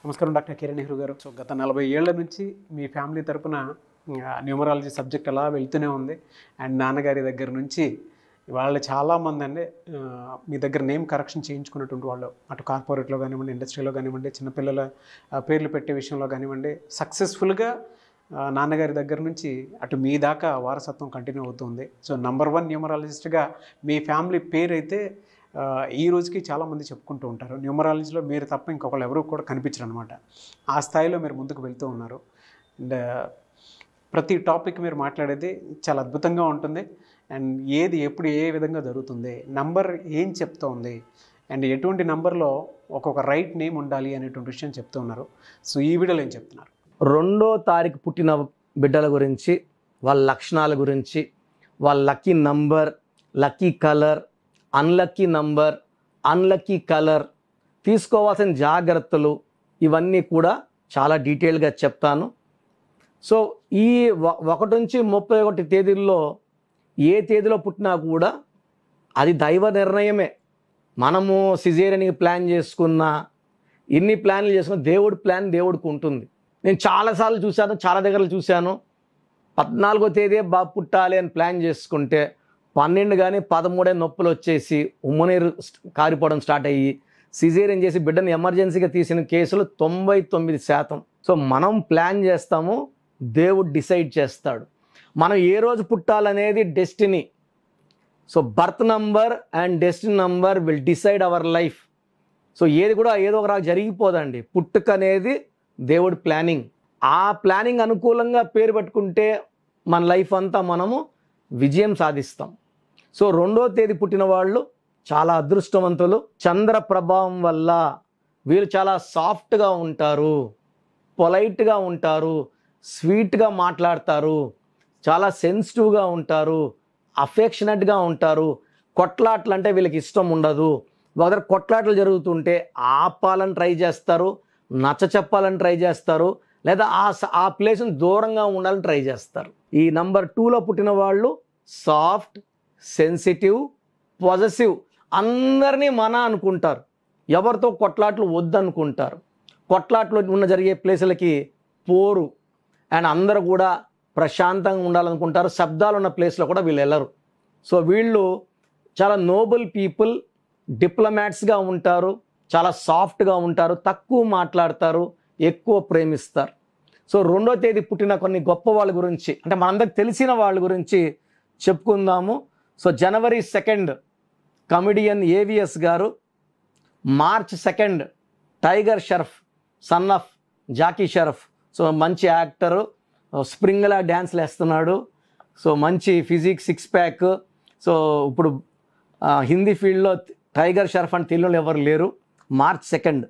నమస్కారం డాక్టర్ కిరణ్ నెహ్రూ గారు. సో గత 40 ఏళ్ల నుంచి మీ ఫ్యామిలీ తరపున న్యూమరాలజీ సబ్జెక్ట్ అలా వెళ్తూనే ఉంది. అండ్ నాన్నగారి దగ్గర నుంచి వాళ్ళు చాలామంది అండి మీ దగ్గర నేమ్ కరెక్షన్ చేయించుకున్నటువంటి వాళ్ళు, అటు కార్పొరేట్లో కానివ్వండి, ఇండస్ట్రీలో కానివ్వండి, చిన్నపిల్లల పేర్లు పెట్టే విషయంలో కానివ్వండి, సక్సెస్ఫుల్గా నాన్నగారి దగ్గర నుంచి అటు మీ దాకా వారసత్వం కంటిన్యూ అవుతుంది. సో నంబర్ 1 న్యూమరాలజిస్ట్గా మీ ఫ్యామిలీ పేరు అయితే ఈ రోజుకి చాలామంది చెప్పుకుంటూ ఉంటారు. న్యూమరాలజీలో మీరు తప్ప ఇంకొకళ్ళు ఎవరు కూడా కనిపించరు అనమాట. ఆ స్థాయిలో మీరు ముందుకు వెళ్తూ ఉన్నారు. అండ్ ప్రతి టాపిక్ మీరు మాట్లాడేది చాలా అద్భుతంగా ఉంటుంది. అండ్ ఏది ఎప్పుడు ఏ విధంగా జరుగుతుంది, నంబర్ ఏం చెప్తోంది, అండ్ ఎటువంటి నంబర్లో ఒక్కొక్క రైట్ నేమ్ ఉండాలి అనేటువంటి విషయం చెప్తూ ఉన్నారు. సో ఈ వీడియోలో ఏం చెప్తున్నారు? 2వ తారీఖు పుట్టిన బిడ్డల గురించి, వాళ్ళ లక్షణాల గురించి, వాళ్ళ lucky number, lucky colour, unlucky number, unlucky colour, తీసుకోవాల్సిన జాగ్రత్తలు, ఇవన్నీ కూడా చాలా డీటెయిల్గా చెప్తాను. సో ఈ 1 నుంచి 31 తేదీల్లో ఏ తేదీలో పుట్టినా కూడా అది దైవ నిర్ణయమే. మనము సిజేరియన్కి ప్లాన్ చేసుకున్నా, ఎన్ని ప్లాన్లు చేసుకున్నా దేవుడి ప్లాన్ దేవుడికి ఉంటుంది. నేను చాలాసార్లు చూశాను, చాలా దగ్గరలు చూశాను. 14వ తేదీ బాబు పుట్టాలి అని ప్లాన్ చేసుకుంటే 12 కానీ 13 నొప్పులు వచ్చేసి ఉమ్మనీరు కారిపోవడం స్టార్ట్ అయ్యి సిజేరియన్ చేసి బిడ్డను ఎమర్జెన్సీగా తీసిన కేసులు 99%. సో మనం ప్లాన్ చేస్తాము, దేవుడు డిసైడ్ చేస్తాడు. మనం ఏ రోజు పుట్టాలనేది destiny. So birth number and destiny number will decide our life. సో ఏది కూడా ఏదో ఒక రాగా జరిగిపోదండి. పుట్టుక అనేది దేవుడి ప్లానింగ్. ఆ ప్లానింగ్ అనుకూలంగా పేరు పెట్టుకుంటే మన లైఫ్ అంతా మనము విజయం సాధిస్తాం. సో 2వ తేదీ పుట్టిన వాళ్ళు చాలా అదృష్టవంతులు. చంద్ర ప్రభావం వల్ల వీళ్ళు చాలా సాఫ్ట్గా ఉంటారు, పొలైట్గా ఉంటారు, స్వీట్గా మాట్లాడతారు, చాలా సెన్సిటివ్గా ఉంటారు, అఫెక్షనేట్గా ఉంటారు. కొట్లాట్లు అంటే వీళ్ళకి ఇష్టం ఉండదు. ఒక దగ్గర కొట్లాట్లు జరుగుతుంటే ఆపాలని ట్రై చేస్తారు, నచ్చ చెప్పాలని ట్రై చేస్తారు, లేదా ఆ ప్లేస్ని దూరంగా ఉండాలని ట్రై చేస్తారు. ఈ నంబర్ 2లో పుట్టిన వాళ్ళు సాఫ్ట్, సెన్సిటివ్, పాజిటివ్, అందరినీ మన అనుకుంటారు, ఎవరితో కొట్లాట్లు వద్దనుకుంటారు. కొట్లాట్లు జరిగే ప్లేసులకి పోరు. అండ్ అందరూ కూడా ప్రశాంతంగా ఉండాలనుకుంటారు. శబ్దాలు ఉన్న ప్లేస్లో కూడా వీళ్ళు వెళ్ళరు. సో వీళ్ళు చాలా నోబుల్ పీపుల్, డిప్లొమాట్స్గా ఉంటారు, చాలా సాఫ్ట్గా ఉంటారు, తక్కువ మాట్లాడతారు, ఎక్కువ ప్రేమిస్తారు. సో 2వ తేదీ పుట్టిన కొన్ని గొప్ప వాళ్ళ గురించి, అంటే మనందరికి తెలిసిన వాళ్ళ గురించి చెప్పుకుందాము. సో జనవరి 2 కమెడియన్ ఏవిఎస్ గారు, March 2 Tiger Shroff, son of Jackie Shroff. So మంచి యాక్టరు, స్ప్రింగ్లా డ్యాన్స్లు వేస్తున్నాడు. సో మంచి ఫిజిక్, 6 ప్యాక్. సో ఇప్పుడు హిందీ ఫీల్డ్లో టైగర్ షరఫ్ అని తెలియని ఎవరు లేరు. మార్చ్ 2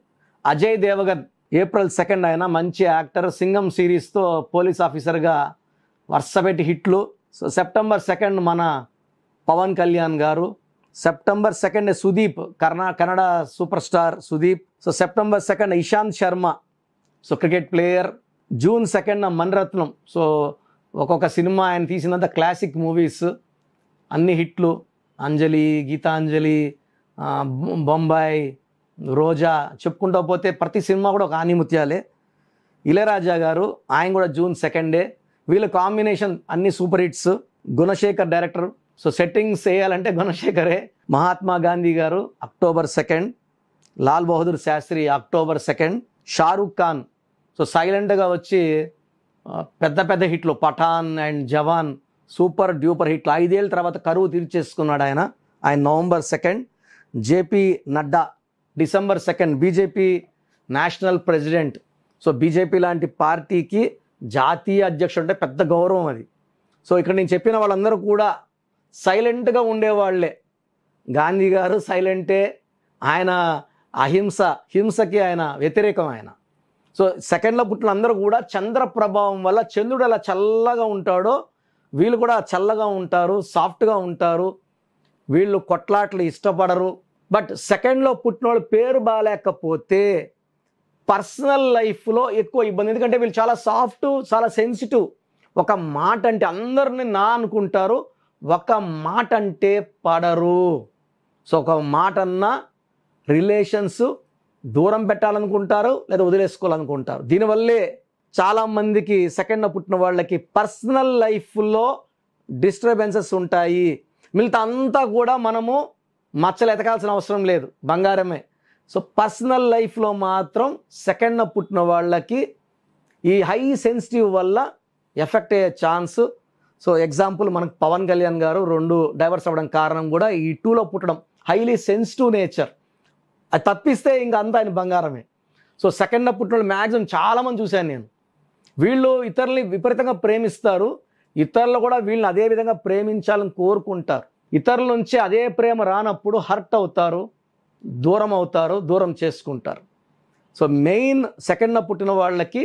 అజయ్ దేవగన్, ఏప్రిల్ 2 ఆయన మంచి యాక్టర్, సింగం సిరీస్తో పోలీస్ ఆఫీసర్గా వరుసపెట్టి హిట్లు. సో సెప్టెంబర్ 2 మన పవన్ కళ్యాణ్ గారు. September 2 Sudeep, Kannada super star Sudeep. So September 2 Ishant Sharma, so cricket player. June 2 Mani Ratnam. So ఒక్కొక్క సినిమా ఆయన తీసినంత క్లాసిక్ మూవీస్, అన్ని హిట్లు. అంజలి, గీతాంజలి, బొంబాయి, రోజా, చెప్పుకుంటూ పోతే ప్రతి సినిమా కూడా ఒక ఆనిముత్యాలే. ఇళయరాజా గారు, ఆయన కూడా జూన్ 2. వీళ్ళ కాంబినేషన్ అన్ని super hits. Gunasekhar director. So settings వేయాలంటే గుణశేఖరే. మహాత్మా గాంధీ గారు October 2. Lal Bahadur Shastri October 2. Shah Rukh Khan, so సైలెంట్గా వచ్చి పెద్ద పెద్ద హిట్లు, Pathaan and Jawan super duper హిట్లు. 5 ఏళ్ళ తర్వాత కరువు తీర్చేసుకున్నాడు ఆయన November 2. JP Nadda December 2 BJP national president. So BJP లాంటి పార్టీకి జాతీయ అధ్యక్షుడు అంటే పెద్ద గౌరవం అది. సో ఇక్కడ నేను చెప్పిన వాళ్ళందరూ కూడా సైలెంట్గా ఉండేవాళ్లే. గాంధీ గారు సైలెంటే, ఆయన హింసకి ఆయన వ్యతిరేకం ఆయన. సో 2లో పుట్టిన అందరూ కూడా చంద్ర ప్రభావం వల్ల, చంద్రుడు ఎలా చల్లగా ఉంటాడో వీళ్ళు కూడా చల్లగా ఉంటారు, సాఫ్ట్గా ఉంటారు. వీళ్ళు కొట్లాట్లు ఇష్టపడరు. బట్ 2లో పుట్టిన వాళ్ళు పేరు బాగాలేకపోతే పర్సనల్ లైఫ్లో ఎక్కువ ఇబ్బంది. ఎందుకంటే వీళ్ళు చాలా సాఫ్ట్, చాలా సెన్సిటివ్. ఒక మాట అంటే అందరిని నా అనుకుంటారు, ఒక మాట అంటే పడరు. సో ఒక మాట అన్నా రిలేషన్స్ దూరం పెట్టాలనుకుంటారు లేదా వదిలేసుకోవాలనుకుంటారు. దీనివల్లే చాలామందికి సెకండ్న పుట్టిన వాళ్ళకి పర్సనల్ లైఫ్లో డిస్టర్బెన్సెస్ ఉంటాయి. మిగతా అంతా కూడా మనము మచ్చలు ఎతకాల్సిన అవసరం లేదు, బంగారమే. సో పర్సనల్ లైఫ్లో మాత్రం సెకండ్న పుట్టిన వాళ్ళకి ఈ హై సెన్సిటివ్ వల్ల ఎఫెక్ట్ అయ్యే ఛాన్స్. సో ఎగ్జాంపుల్ మనకు పవన్ కళ్యాణ్ గారు 2 డైవర్స్ అవ్వడం కారణం కూడా ఈ 2లో పుట్టడం, హైలీ సెన్సిటివ్ నేచర్. అది తప్పిస్తే ఇంకా అంతా ఆయన బంగారమే. సో సెకండ్న పుట్టిన వాళ్ళు మ్యాక్సిమం చాలామంది చూశాను నేను. వీళ్ళు ఇతరుల్ని విపరీతంగా ప్రేమిస్తారు, ఇతరులు కూడా వీళ్ళని అదే విధంగా ప్రేమించాలని కోరుకుంటారు. ఇతరుల నుంచి అదే ప్రేమ రానప్పుడు హర్ట్ అవుతారు, దూరం అవుతారు, దూరం చేసుకుంటారు. సో మెయిన్ సెకండ్న పుట్టిన వాళ్ళకి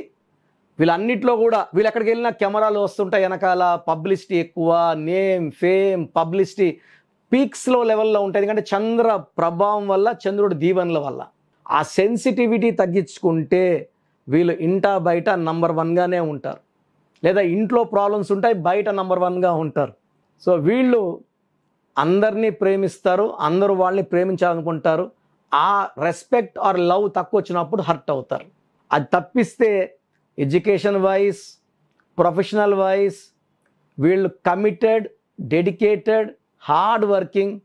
వీళ్ళన్నిట్లో కూడా వీళ్ళు ఎక్కడికి వెళ్ళినా కెమెరాలు వస్తుంటాయి, వెనకాల పబ్లిసిటీ ఎక్కువ, నేమ్ ఫేమ్ పబ్లిసిటీ పీక్స్లో లెవెల్లో ఉంటాయి. ఎందుకంటే చంద్ర ప్రభావం వల్ల, చంద్రుడి దీవెనల వల్ల ఆ సెన్సిటివిటీ తగ్గించుకుంటే వీళ్ళు ఇంటా బయట నంబర్ 1గానే ఉంటారు, లేదా ఇంట్లో ప్రాబ్లమ్స్ ఉంటాయి, బయట నంబర్ 1గా ఉంటారు. సో వీళ్ళు అందరినీ ప్రేమిస్తారు, అందరూ వాళ్ళని ప్రేమించాలనుకుంటారు. ఆ రెస్పెక్ట్ ఆర్ లవ్ తక్కువ వచ్చినప్పుడు హర్ట్ అవుతారు. అది తప్పిస్తే ఎడ్యుకేషన్ వైజ్, ప్రొఫెషనల్ వైజ్ వీళ్ళు committed, dedicated, hard working,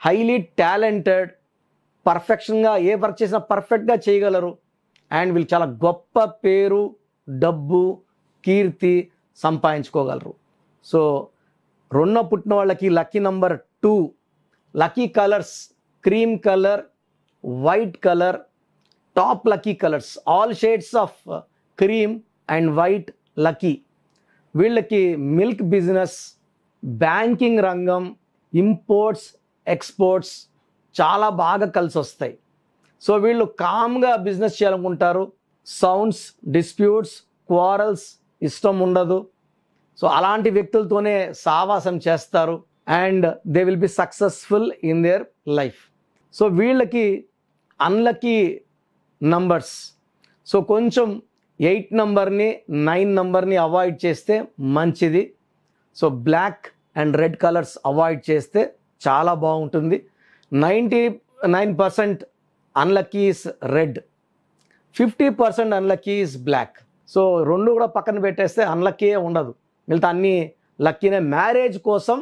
highly talented, పర్ఫెక్షన్గా ఏ వర్క్ చేసినా పర్ఫెక్ట్గా చేయగలరు. అండ్ వీళ్ళు చాలా గొప్ప పేరు, డబ్బు, కీర్తి సంపాదించుకోగలరు. సో 2 పుట్టిన వాళ్ళకి lucky number 2, lucky colours cream colour, white colour, top lucky colours all shades of cream and white lucky. వీళ్ళకి మిల్క్ బిజినెస్, బ్యాంకింగ్ రంగం, ఇంపోర్ట్స్, ఎక్స్పోర్ట్స్ చాలా బాగా కలిసి వస్తాయి. సో వీళ్ళు కామ్గా బిజినెస్ చేయాలనుకుంటారు. సౌండ్స్, డిస్ప్యూట్స్, క్వారల్స్ ఇష్టం ఉండదు. సో అలాంటి వ్యక్తులతోనే సావాసం చేస్తారు. And they will be successful in their life. So వీళ్ళకి అన్లక్కీ నంబర్స్, సో కొంచెం 8 నంబర్ని 9 నంబర్ని అవాయిడ్ చేస్తే మంచిది. So black and red colours avoid చేస్తే చాలా బాగుంటుంది. 99% unlucky is red, 50% unlucky is black. So 2 కూడా పక్కన పెట్టేస్తే అన్లక్కీ ఉండదు, మిగతా అన్నీ లక్కీనే. మ్యారేజ్ కోసం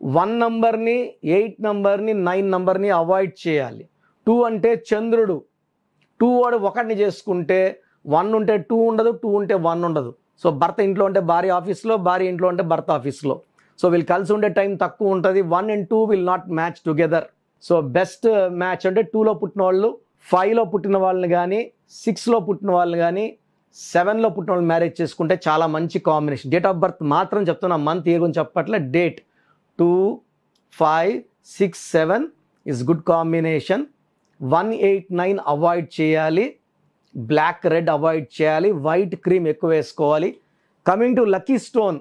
1 నంబర్ని, 8 నంబర్ని, 9 నంబర్ని అవాయిడ్ చేయాలి. 2 అంటే చంద్రుడు, 2 వాడు 1ని చేసుకుంటే 1 ఉంటే 2 ఉండదు, 2 ఉంటే 1 ఉండదు. సో భర్త ఇంట్లో ఉంటే భార్య ఆఫీస్లో, భార్య ఇంట్లో ఉంటే భర్త ఆఫీస్లో. సో వీళ్ళు కలిసి ఉండే టైం తక్కువ ఉంటుంది. 1 and 2 will not match together. So best match అంటే 2లో పుట్టిన వాళ్ళు 5లో పుట్టిన వాళ్ళని కానీ, 6లో పుట్టిన వాళ్ళని కానీ, 7లో పుట్టిన వాళ్ళు మ్యారేజ్ చేసుకుంటే చాలా మంచి కాంబినేషన్. డేట్ ఆఫ్ బర్త్ మాత్రం చెప్తున్నా, మంత్ ఇయర్ గురించి చెప్పట్లే. Date 2, 5, 6, 7 is good combination. 1, 8, 9 avoid చేయాలి, బ్లాక్ రెడ్ అవాయిడ్ చేయాలి, వైట్ క్రీమ్ ఎక్కువ వేసుకోవాలి. కమింగ్ టు లక్కీ స్టోన్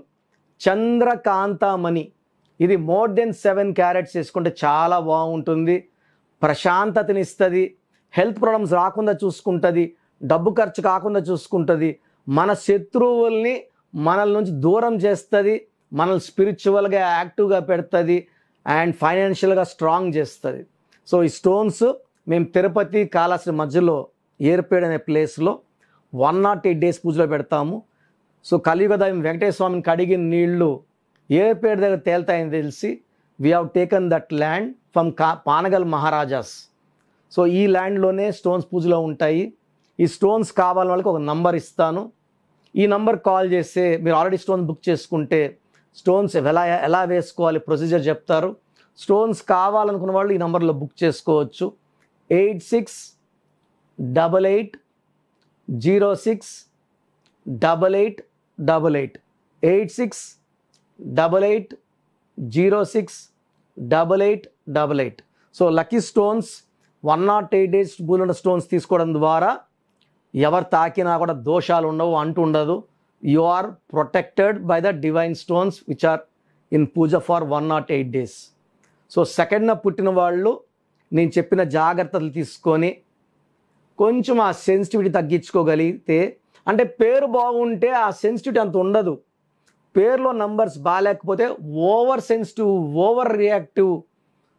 చంద్రకాంతమణి, ఇది మోర్ దెన్ 7 క్యారెట్స్ వేసుకుంటే చాలా బాగుంటుంది. ప్రశాంతతనిస్తుంది, హెల్త్ ప్రాబ్లమ్స్ రాకుండా చూసుకుంటుంది, డబ్బు ఖర్చు కాకుండా చూసుకుంటుంది, మన శత్రువుల్ని మనల నుంచి దూరం చేస్తుంది, మనల్ని స్పిరిచువల్గా యాక్టివ్గా పెడుతుంది, అండ్ ఫైనాన్షియల్గా స్ట్రాంగ్ చేస్తుంది. సో ఈ స్టోన్స్ మేము తిరుపతి కాళహస్తి మధ్యలో ఏర్పేడ్ అనే ప్లేస్లో 108 days పూజలో పెడతాము. సో కలియుగ దైవం వెంకటేశ్వర స్వామిని కడిగిన నీళ్లు ఏర్పేడ్ దగ్గర తేలుతాయని తెలిసి we have taken that land from Panagal maharajas. So ఈ ల్యాండ్లోనే స్టోన్స్ పూజలో ఉంటాయి. ఈ స్టోన్స్ కావాలని వాళ్ళకి ఒక నంబర్ ఇస్తాను. ఈ నంబర్ కాల్ చేస్తే మీరు ఆల్రెడీ స్టోన్స్ బుక్ చేసుకుంటే స్టోన్స్ ఎలా వేసుకోవాలి ప్రొసీజర్ చెప్తారు. స్టోన్స్ కావాలనుకున్న వాళ్ళు ఈ నంబర్లో బుక్ చేసుకోవచ్చు. 8688068888 8688068888. సో లక్కీ స్టోన్స్ 108 days పూలున్న స్టోన్స్ తీసుకోవడం ద్వారా ఎవరు తాకినా కూడా దోషాలు ఉండవు, అంటుండదు. You are protected by the divine stones which are in puja for 108 days. So సెకండ్న పుట్టిన వాళ్ళు నేను చెప్పిన జాగ్రత్తలు తీసుకొని కొంచెం ఆ సెన్సిటివిటీ తగ్గించుకోగలిగితే, అంటే పేరు బాగుంటే ఆ సెన్సిటివిటీ అంత ఉండదు. పేరులో నంబర్స్ బాగాలేకపోతే over sensitive, over reactive.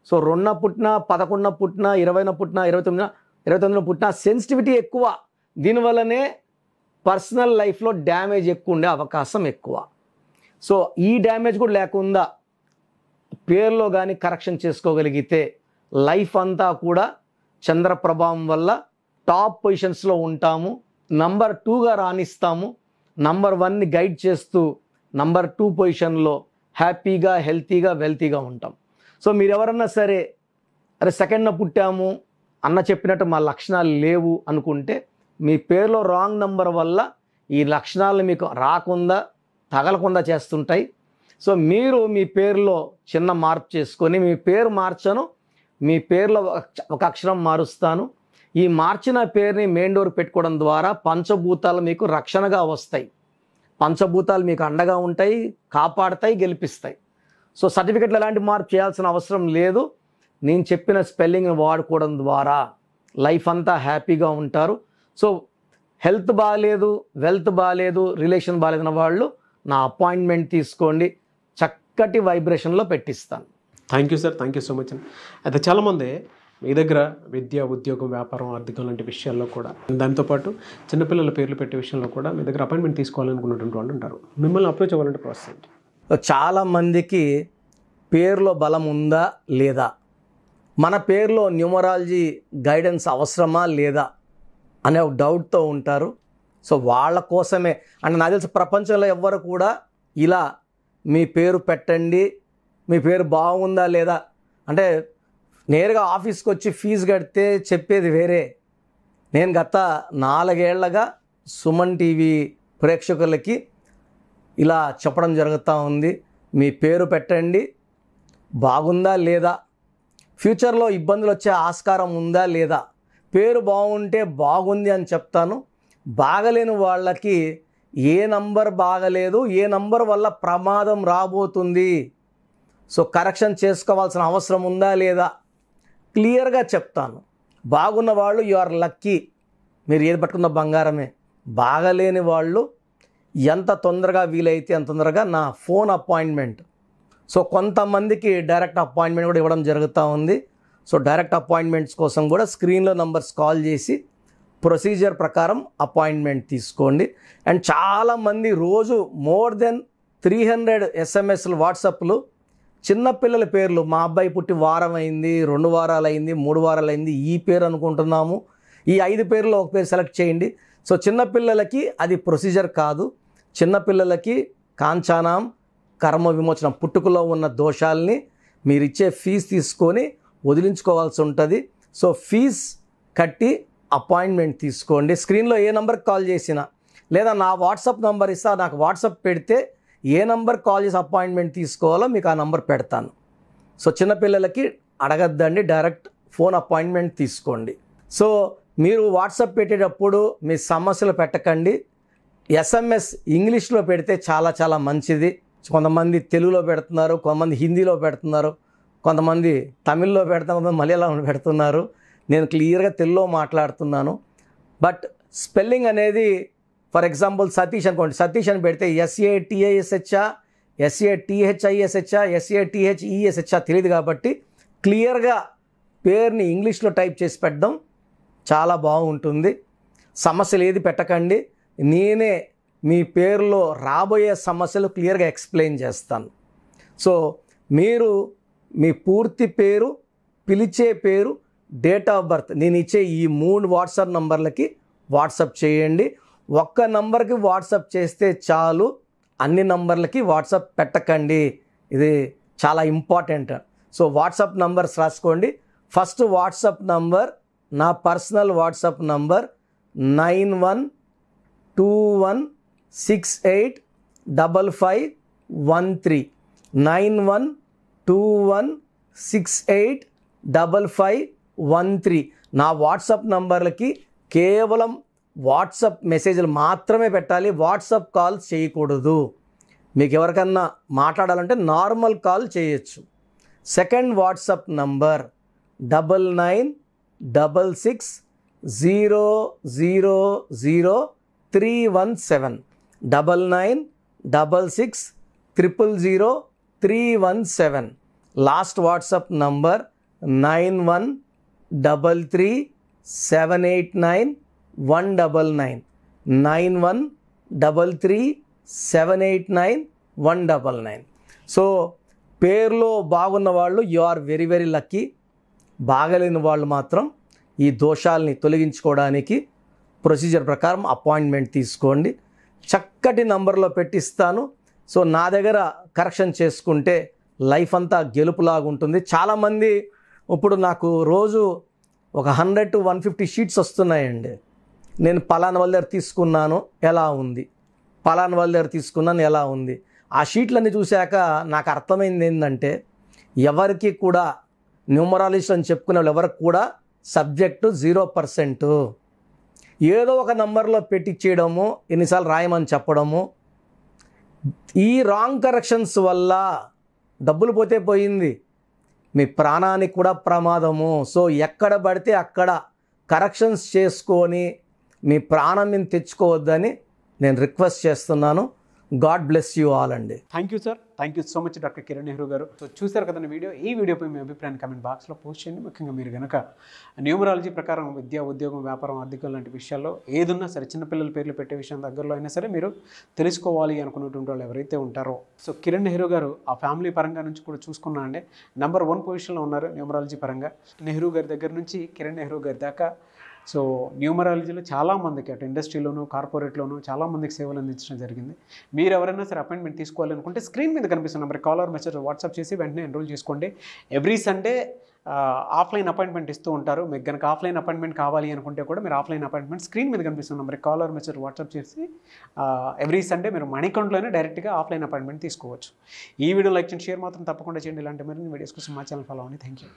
So 2న పుట్టిన, 11న పుట్టిన, 20న పుట్టిన, 29న 29లో పుట్టిన సెన్సిటివిటీ ఎక్కువ. దీనివల్లనే పర్సనల్ లైఫ్లో డ్యామేజ్ ఎక్కువ ఉండే అవకాశం ఎక్కువ. సో ఈ డ్యామేజ్ కూడా లేకుండా పేరులో కానీ కరెక్షన్ చేసుకోగలిగితే లైఫ్ అంతా కూడా చంద్ర ప్రభావం వల్ల టాప్ పొజిషన్స్లో ఉంటాము. నంబర్ 2గా రాణిస్తాము. నంబర్ 1ని గైడ్ చేస్తూ నంబర్ 2 పొజిషన్లో హ్యాపీగా, హెల్తీగా, వెల్తీగా ఉంటాం. సో మీరు ఎవరన్నా సరే అరే సెకండ్న పుట్టాము అన్న చెప్పినట్టు మా లక్షణాలు లేవు అనుకుంటే మీ పేరులో రాంగ్ నంబర్ వల్ల ఈ లక్షణాలు మీకు రాకుండా, తగలకుండా చేస్తుంటాయి. సో మీరు మీ పేరులో చిన్న మార్పు చేసుకొని, మీ పేరు మార్చను, మీ పేరులో ఒక అక్షరం మారుస్తాను. ఈ మార్చిన పేరుని మెయిన్ డోర్ పెట్టుకోవడం ద్వారా పంచభూతాలు మీకు రక్షణగా వస్తాయి. పంచభూతాలు మీకు అండగా ఉంటాయి, కాపాడతాయి, గెలిపిస్తాయి. సో సర్టిఫికెట్లు ఎలాంటి మార్పు చేయాల్సిన అవసరం లేదు. నేను చెప్పిన స్పెల్లింగ్ని వాడుకోవడం ద్వారా లైఫ్ అంతా హ్యాపీగా ఉంటారు. సో హెల్త్ బాగాలేదు, వెల్త్ బాగాలేదు, రిలేషన్ బాగాలేదన్న వాళ్ళు నా అపాయింట్మెంట్ తీసుకోండి, చక్కటి వైబ్రేషన్లో పెట్టిస్తాను. Thank you sir, thank you so much అండి. అయితే చాలామంది మీ దగ్గర విద్య, ఉద్యోగం, వ్యాపారం, ఆర్థికం లాంటి విషయాల్లో కూడా, దాంతోపాటు చిన్నపిల్లల పేర్లు పెట్టే విషయంలో కూడా మీ దగ్గర అపాయింట్మెంట్ తీసుకోవాలనుకున్నటువంటి వాళ్ళు ఉంటారు. మిమ్మల్ని అప్రోచ్ అవ్వాలంటే ప్రాసెస్ ఏంటి? చాలామందికి పేరులో బలం ఉందా లేదా, మన పేరులో న్యూమరాలజీ గైడెన్స్ అవసరమా లేదా అనే ఒక డౌట్తో ఉంటారు. సో వాళ్ళ కోసమే అంటే నాకు తెలిసి ప్రపంచంలో ఎవ్వరు కూడా ఇలా మీ పేరు పెట్టండి, మీ పేరు బాగుందా లేదా అంటే నేరుగా ఆఫీస్కి వచ్చి ఫీజు కడితే చెప్పేది వేరే. నేను గత 4 ఏళ్లుగా సుమన్ టీవీ ప్రేక్షకులకి ఇలా చెప్పడం జరుగుతూ ఉంది. మీ పేరు పెట్టండి, బాగుందా లేదా, ఫ్యూచర్లో ఇబ్బందులు వచ్చే ఆస్కారం ఉందా లేదా. పేరు బాగుంటే బాగుంది అని చెప్తాను. బాగలేని వాళ్ళకి ఏ నంబర్ బాగలేదు, ఏ నంబర్ వల్ల ప్రమాదం రాబోతుంది, సో కరెక్షన్ చేసుకోవాల్సిన అవసరం ఉందా లేదా క్లియర్గా చెప్తాను. బాగున్న వాళ్ళు యు ఆర్ లక్కీ, మీరు ఏది పట్టుకున్న బంగారమే. బాగలేని వాళ్ళు ఎంత తొందరగా వీలైతే అంత తొందరగా నా ఫోన్ అపాయింట్మెంట్, సో కొంతమందికి డైరెక్ట్ అపాయింట్మెంట్ కూడా ఇవ్వడం జరుగుతూ ఉంది. సో డైరెక్ట్ అపాయింట్మెంట్స్ కోసం కూడా స్క్రీన్లో నంబర్స్ కాల్ చేసి ప్రొసీజర్ ప్రకారం అపాయింట్మెంట్ తీసుకోండి. అండ్ చాలామంది రోజు మోర్ దెన్ 300 ఎస్ఎంఎస్లు, వాట్సాప్లు చిన్నపిల్లల పేర్లు, మా అబ్బాయి పుట్టి వారం అయింది, 2 వారాలు అయింది, 3 వారాలు అయింది, ఈ పేరు అనుకుంటున్నాము, ఈ 5 పేర్లో ఒక పేరు సెలెక్ట్ చేయండి. సో చిన్నపిల్లలకి అది ప్రొసీజర్ కాదు. చిన్నపిల్లలకి కాంచానాం కర్మ విమోచనం, పుట్టుకలో ఉన్న దోషాలని మీరు ఇచ్చే ఫీజు తీసుకొని వదిలించుకోవాల్సి ఉంటుంది. సో ఫీజ్ కట్టి అపాయింట్మెంట్ తీసుకోండి. స్క్రీన్లో ఏ నెంబర్కి కాల్ చేసినా, లేదా నా వాట్సాప్ నెంబర్ ఇస్తా, నాకు వాట్సాప్ పెడితే ఏ నెంబర్ కాల్ చేసి అపాయింట్మెంట్ తీసుకోవాలో మీకు ఆ నెంబర్ పెడతాను. సో చిన్నపిల్లలకి అడగద్దండి, డైరెక్ట్ ఫోన్ అపాయింట్మెంట్ తీసుకోండి. సో మీరు వాట్సాప్ పెట్టేటప్పుడు మీ సమస్యలు పెట్టకండి. ఎస్ఎంఎస్ ఇంగ్లీష్లో పెడితే చాలా చాలా మంచిది. కొంతమంది తెలుగులో పెడుతున్నారు, కొంతమంది హిందీలో పెడుతున్నారు, కొంతమంది తమిళ్లో పెడుతున్నారు, కొంతమంది మలయాళంలో పెడుతున్నారు. నేను క్లియర్గా తెలుగులో మాట్లాడుతున్నాను. బట్ స్పెల్లింగ్ అనేది ఫర్ ఎగ్జాంపుల్ సతీష్ అనుకోండి, సతీష్ అని పెడితే SATISHా, SATHISHా, SATHESHా తెలియదు. కాబట్టి క్లియర్గా పేరుని ఇంగ్లీష్లో టైప్ చేసి పెట్టడం చాలా బాగుంటుంది. సమస్యలు ఏది పెట్టకండి, నేనే మీ పేరులో రాబోయే సమస్యలు క్లియర్గా ఎక్స్ప్లెయిన్ చేస్తాను. సో మీరు మీ పూర్తి పేరు, పిలిచే పేరు, డేట్ ఆఫ్ బర్త్ నేను ఇచ్చే ఈ 3 వాట్సాప్ నంబర్లకి వాట్సాప్ చేయండి. ఒక్క నంబర్కి వాట్సాప్ చేస్తే చాలు, అన్ని నంబర్లకి వాట్సాప్ పెట్టకండి. ఇది చాలా ఇంపార్టెంట్. సో వాట్సాప్ నంబర్స్ రాసుకోండి. ఫస్ట్ వాట్సాప్ నంబర్, నా పర్సనల్ వాట్సాప్ నంబర్ 9121685513 9121685513. నా వాట్సాప్ నంబర్లకి కేవలం వాట్సాప్ మెసేజ్లు మాత్రమే పెట్టాలి, వాట్సాప్ కాల్ చేయకూడదు. మీకు ఎవరికన్నా మాట్లాడాలంటే నార్మల్ కాల్ చేయొచ్చు. Second WhatsApp number 9966000317 9966000317. Last WhatsApp number 9133 9133 9133 so పేరులో బాగున్న వాళ్ళు you are very very lucky. బాగలేని వాళ్ళు మాత్రం ఈ దోషాలని తొలగించుకోవడానికి ప్రొసీజర్ ప్రకారం అపాయింట్మెంట్ తీసుకోండి. చక్కటి నంబర్లో పెట్టిస్తాను. సో నా దగ్గర కరెక్షన్ చేసుకుంటే లైఫ్ అంతా గెలుపులాగా ఉంటుంది. చాలామంది ఇప్పుడు నాకు రోజు ఒక 100 to 150 షీట్స్ వస్తున్నాయండి. నేను పలానా వాళ్ళ దగ్గర తీసుకున్నాను ఎలా ఉంది, పలానా వాళ్ళ దగ్గర తీసుకున్నాను ఎలా ఉంది. ఆ షీట్లన్నీ చూశాక నాకు అర్థమైంది ఏంటంటే ఎవరికి కూడా న్యూమరాలజిస్ట్ అని చెప్పుకునే వాళ్ళు ఎవరికి కూడా సబ్జెక్టు 0%. ఏదో ఒక నంబర్లో పెట్టించేయడము, ఎన్నిసార్లు రాయమని చెప్పడము, ఈ రాంగ్ కరెక్షన్స్ వల్ల డబ్బులు పోతే పోయింది, మీ ప్రాణానికి కూడా ప్రమాదము. సో ఎక్కడ పడితే అక్కడ కరెక్షన్స్ చేసుకొని మీ ప్రాణం మీద తెచ్చుకోవద్దని నేను రిక్వెస్ట్ చేస్తున్నాను. గాడ్ బ్లెస్ యూ ఆల్ అండి. Thank you sir, thank you so much doctor Kiran Nehru గారు. సో చూసారు కదండి వీడియో. ఈ వీడియోపై మీ అభిప్రాయాన్ని కమెంట్ బాక్స్లో పోస్ట్ చేయండి. ముఖ్యంగా మీరు కనుక న్యూమరాలజీ ప్రకారం విద్య, ఉద్యోగం, వ్యాపారం, ఆర్థికం లాంటి విషయాల్లో ఏదున్నా సరే, చిన్నపిల్లల పేర్లు పెట్టే విషయం దగ్గరలో అయినా సరే మీరు తెలుసుకోవాలి అనుకున్నటువంటి వాళ్ళు ఎవరైతే ఉంటారో, సో కిరణ్ నెహ్రూ గారు ఆ ఫ్యామిలీ పరంగా నుంచి కూడా చూసుకున్నా అండి నంబర్ 1 పొజిషన్లో ఉన్నారు న్యూమరాలజీ పరంగా. నెహ్రూ గారి దగ్గర నుంచి కిరణ్ నెహ్రూ గారి దాకా సో న్యూమరాలజీలో చాలామందికి అటు ఇండస్ట్రీలోను, కార్పొరేట్లోను చాలామందికి సేవలు అందించడం జరిగింది. మీరు ఎవరైనా సరే అపాయింట్మెంట్ తీసుకోవాలనుకుంటే స్క్రీన్ మీద కనిపిస్తున్న number call or message WhatsApp చేసి వెంటనే ఎన్రోల్ చేసుకోండి. ఎవ్రీ సండే ఆఫ్లైన్ అపాయింట్మెంట్ ఇస్తూ ఉంటారు. మీకు కనుక ఆఫ్లైన్ అపాయింట్మెంట్ కావాలి అనుకుంటే కూడా మీరు ఆఫ్లైన్ అపాయింట్మెంట్ స్క్రీన్ మీద కనిపిస్తున్న number call or message WhatsApp చేసి ఎవ్రీ సండే మీరు మణికొండలోనే డైరెక్ట్గా ఆఫ్లైన్ అపాయింట్మెంట్ తీసుకోవచ్చు. ఈ వీడియో లైక్ చేయండి, షేర్ మాత్రం తప్పకుండా చేయండి. ఇలాంటి మరిన్ని వీడియోస్ కోసం మా ఛానల్ ఫాలో అవ్వండి. Thank you.